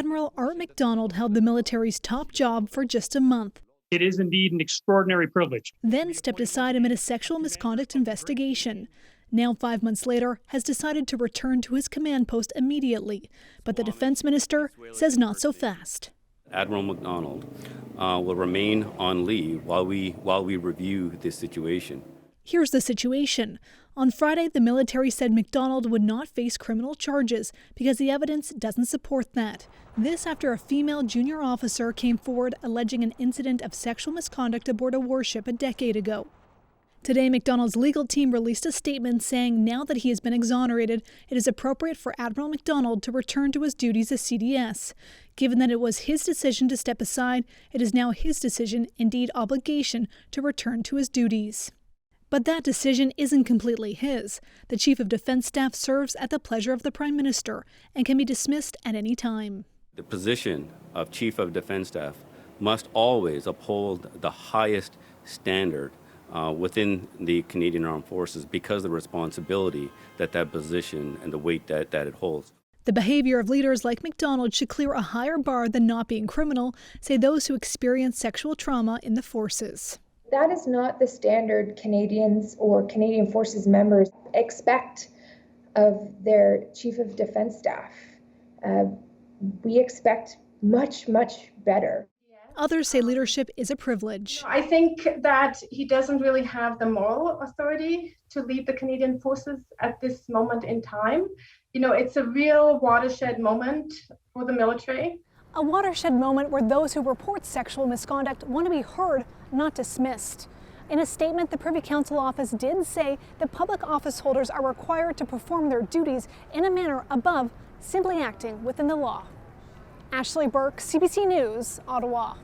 Admiral Art McDonald held the military's top job for just a month. It is indeed an extraordinary privilege. Then stepped aside amid a sexual misconduct investigation. Now, 5 months later, has decided to return to his command post immediately. But the defense minister says not so fast. Admiral McDonald will remain on leave while we review this situation. Here's the situation. On Friday, the military said McDonald would not face criminal charges because the evidence doesn't support that. This after a female junior officer came forward alleging an incident of sexual misconduct aboard a warship a decade ago. Today, McDonald's legal team released a statement saying now that he has been exonerated, it is appropriate for Admiral McDonald to return to his duties as CDS. Given that it was his decision to step aside, it is now his decision, indeed obligation, to return to his duties. But that decision isn't completely his. The Chief of Defense Staff serves at the pleasure of the Prime Minister and can be dismissed at any time. The position of Chief of Defense Staff must always uphold the highest standard within the Canadian Armed Forces because of the responsibility that position and the weight that it holds. The behavior of leaders like McDonald should clear a higher bar than not being criminal, say those who experience sexual trauma in the forces. That is not the standard Canadians or Canadian Forces members expect of their Chief of Defense Staff. We expect much, much better. Others say leadership is a privilege. I think that he doesn't really have the moral authority to lead the Canadian Forces at this moment in time. You know, it's a real watershed moment for the military. A watershed moment where those who report sexual misconduct want to be heard, not dismissed. In a statement, the Privy Council office did say that public office holders are required to perform their duties in a manner above simply acting within the law. Ashley Burke, CBC News, Ottawa.